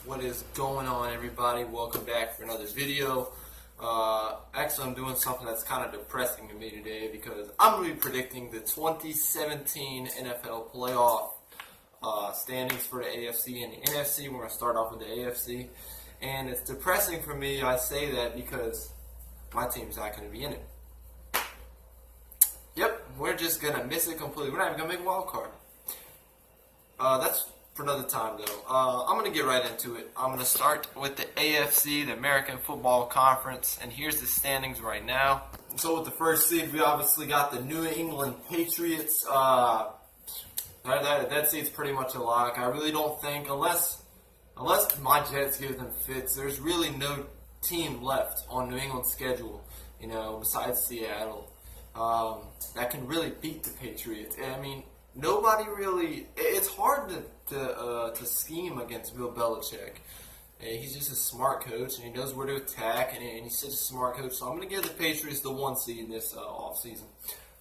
What is going on, everybody? Welcome back for another video. Actually, I'm doing something that's kind of depressing to me today because I'm going to be predicting the 2017 NFL playoff standings for the AFC and the NFC. We're going to start off with the AFC. And it's depressing for me, I say that, because my team's not going to be in it. Yep, we're just going to miss it completely. We're not even going to make a wild card. That's for another time, though. I'm going to get right into it. I'm going to start with the AFC, the American Football Conference, and here's the standings right now. So with the first seed, we obviously got the New England Patriots. That seed's pretty much a lock. I really don't think, unless my Jets give them fits, there's really no team left on New England's schedule, besides Seattle, that can really beat the Patriots. I mean, nobody really. It's hard to scheme against Bill Belichick. He's just a smart coach, and he knows where to attack, and he's such a smart coach. So I'm going to give the Patriots the 1 seed in this offseason,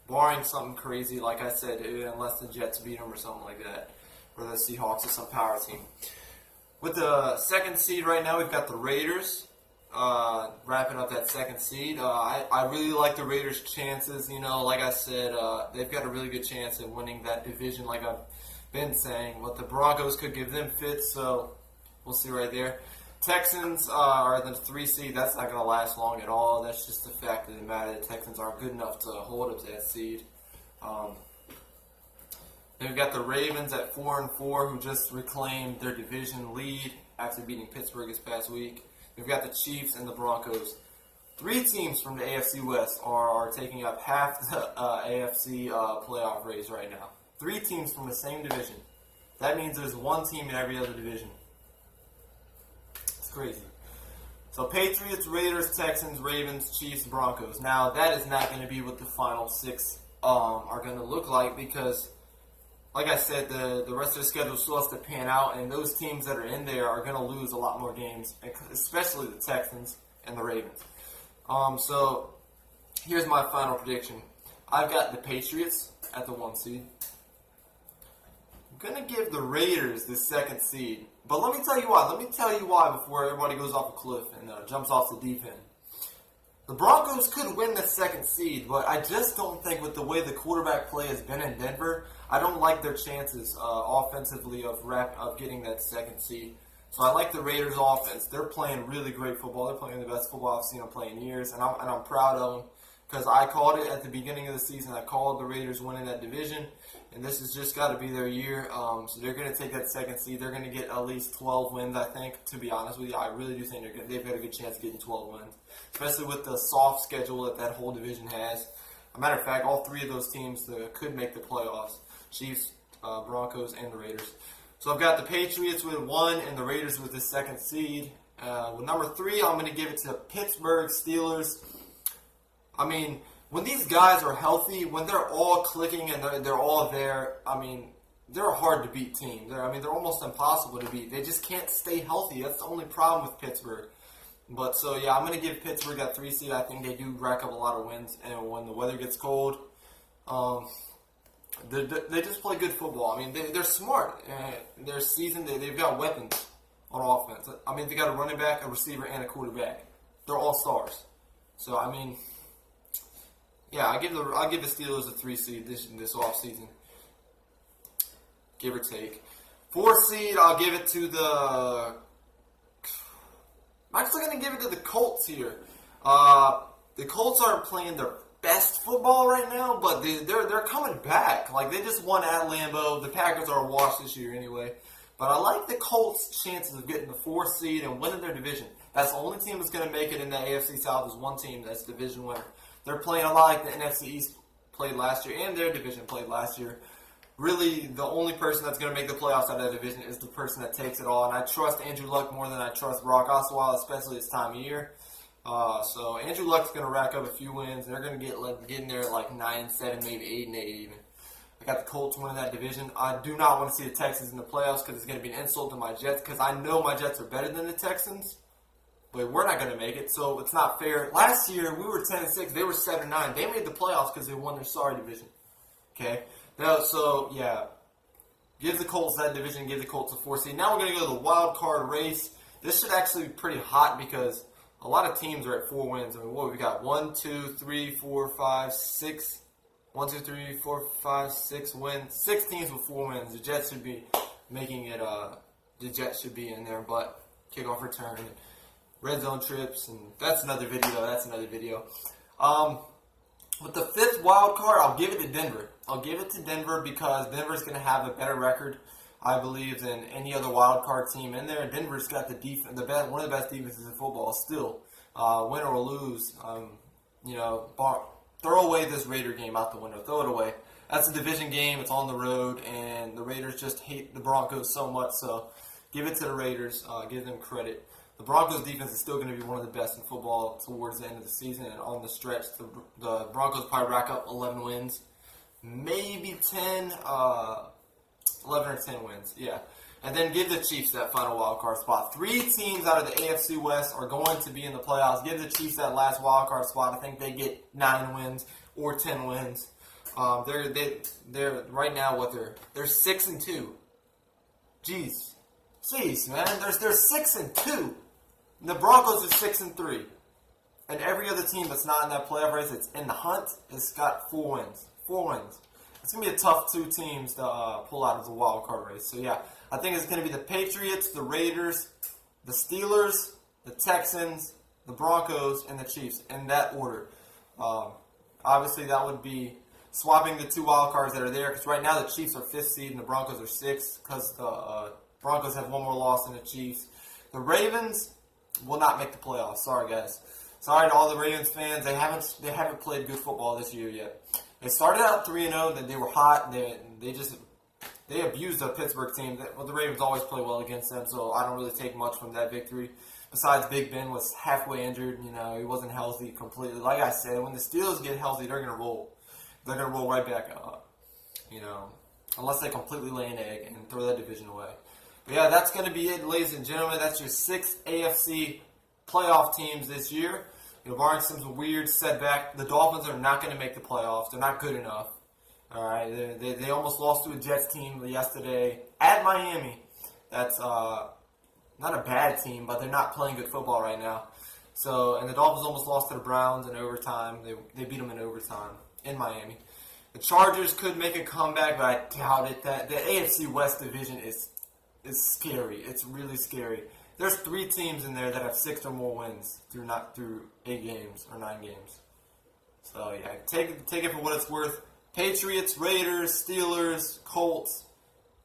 barring something crazy, like I said, unless the Jets beat them or something like that, or the Seahawks or some power team. With the second seed right now, we've got the Raiders. Wrapping up that second seed. I really like the Raiders' chances. Like I said, they've got a really good chance of winning that division, like I've been saying. But the Broncos could give them fits, so we'll see right there. Texans are the 3 seed. That's not going to last long at all. That's just the fact of the matter. The Texans aren't good enough to hold up to that seed. Then we've got the Ravens at 4-4, who just reclaimed their division lead after beating Pittsburgh this past week. We've got the Chiefs and the Broncos. 3 teams from the AFC West are taking up half the AFC playoff race right now. 3 teams from the same division. That means there's 1 team in every other division. It's crazy. So Patriots, Raiders, Texans, Ravens, Chiefs, Broncos. Now, that is not going to be what the final 6 are going to look like because, like I said, the rest of the schedule still has to pan out, and those teams that are in there are going to lose a lot more games, especially the Texans and the Ravens. So here's my final prediction. I've got the Patriots at the 1 seed. I'm going to give the Raiders the 2nd seed. But let me tell you why. Let me tell you why before everybody goes off a cliff and jumps off the deep end. The Broncos could win the 2nd seed, but I just don't think with the way the quarterback play has been in Denver, I don't like their chances offensively of getting that 2nd seed. So I like the Raiders' offense. They're playing really great football. They're playing the best football I've seen them play in years, and I'm proud of them because I called it at the beginning of the season. I called the Raiders winning that division, and this has just got to be their year. So they're going to take that 2nd seed. They're going to get at least 12 wins, I think, to be honest with you. I really do think they've got a good chance of getting 12 wins, especially with the soft schedule that whole division has. As a matter of fact, all 3 of those teams could make the playoffs. Chiefs, Broncos, and the Raiders. So I've got the Patriots with 1 and the Raiders with the 2nd seed. With number 3, I'm going to give it to the Pittsburgh Steelers. I mean, when these guys are healthy, when they're all clicking and they're all there, I mean, they're a hard to beat team. They're almost impossible to beat. They just can't stay healthy. That's the only problem with Pittsburgh. But so yeah, I'm going to give Pittsburgh that 3 seed. I think they do rack up a lot of wins, and when the weather gets cold, they just play good football. I mean, they're smart. They're seasoned. They've got weapons on offense. I mean, they got a running back, a receiver, and a quarterback. They're all stars. So I mean, yeah, I'll give the Steelers a 3 seed this offseason, give or take. 4 seed, I'll give it to the. I'm actually going to give it to the Colts here. The Colts aren't playing their best football right now, but they're coming back. Like, they just won at Lambeau. The Packers are a wash this year anyway. But I like the Colts' chances of getting the 4th seed and winning their division. That's the only team that's going to make it in the AFC South is 1 team that's division winner. They're playing a lot like the NFC East played last year and their division played last year. Really, the only person that's going to make the playoffs out of that division is the person that takes it all. And I trust Andrew Luck more than I trust Brock Osweiler, especially this time of year. So Andrew Luck's going to rack up a few wins. They're going to get in there at like 9-7, maybe 8-8 even. I got the Colts winning that division. I do not want to see the Texans in the playoffs because it's going to be an insult to my Jets because I know my Jets are better than the Texans. But we're not going to make it, so it's not fair. Last year, we were 10-6. They were 7-9. They made the playoffs because they won their sorry division. Okay? Now, so, yeah. Give the Colts that division. Give the Colts a 4 seed. Now we're going to go to the wild card race. This should actually be pretty hot because a lot of teams are at 4 wins. I mean, what we got? 1, 2, 3, 4, 5, 6. 1, 2, 3, 4, 5, 6 wins. 6 teams with 4 wins. The Jets should be making it. The Jets should be in there, but kickoff return, and red zone trips, and that's another video. With the 5th wild card, I'll give it to Denver. I'll give it to Denver because Denver's going to have a better record, I believe, than any other wild card team in there. Denver's got one of the best defenses in football still. Win or lose, throw away this Raider game out the window. Throw it away. That's a division game. It's on the road, and the Raiders just hate the Broncos so much. So give it to the Raiders. Give them credit. The Broncos defense is still going to be one of the best in football towards the end of the season, and on the stretch, the Broncos probably rack up 11 wins, maybe 10, 11 or 10 wins, yeah. And then give the Chiefs that final wild card spot. 3 teams out of the AFC West are going to be in the playoffs. Give the Chiefs that last wild card spot. I think they get 9 wins or 10 wins. They're right now they're 6-2. Jeez, man, they're 6-2. The Broncos are 6-3, and every other team that's not in that playoff race, it's in the hunt, has got 4 wins. 4 wins. It's gonna be a tough 2 teams to pull out of the wild card race. So yeah, I think it's gonna be the Patriots, the Raiders, the Steelers, the Texans, the Broncos, and the Chiefs in that order. Obviously, that would be swapping the 2 wild cards that are there, because right now the Chiefs are 5th seed and the Broncos are 6th, because the Broncos have 1 more loss than the Chiefs. The Ravens will not make the playoffs. Sorry, guys. Sorry to all the Ravens fans. They haven't played good football this year yet. They started out 3-0. Then they were hot. They abused the Pittsburgh team. Well, the Ravens always play well against them, so I don't really take much from that victory. Besides, Big Ben was halfway injured. He wasn't healthy completely. Like I said, when the Steelers get healthy, they're gonna roll. They're gonna roll right back up. Unless they completely lay an egg and throw that division away. But yeah, that's going to be it, ladies and gentlemen. That's your 6 AFC playoff teams this year. Barring some weird setback, the Dolphins are not going to make the playoffs. They're not good enough. All right, they almost lost to a Jets team yesterday at Miami. That's not a bad team, but they're not playing good football right now. And the Dolphins almost lost to the Browns in overtime. They beat them in overtime in Miami. The Chargers could make a comeback, but I doubt it. The AFC West division is scary. It's really scary. There's 3 teams in there that have 6 or more wins through 8 games or 9 games. So yeah, take it for what it's worth. Patriots, Raiders, Steelers, Colts,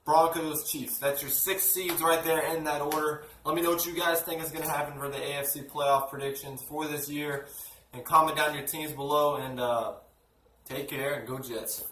Broncos, Chiefs. That's your 6 seeds right there in that order. Let me know what you guys think is going to happen for the AFC playoff predictions for this year, and comment down your teams below. And take care and go Jets.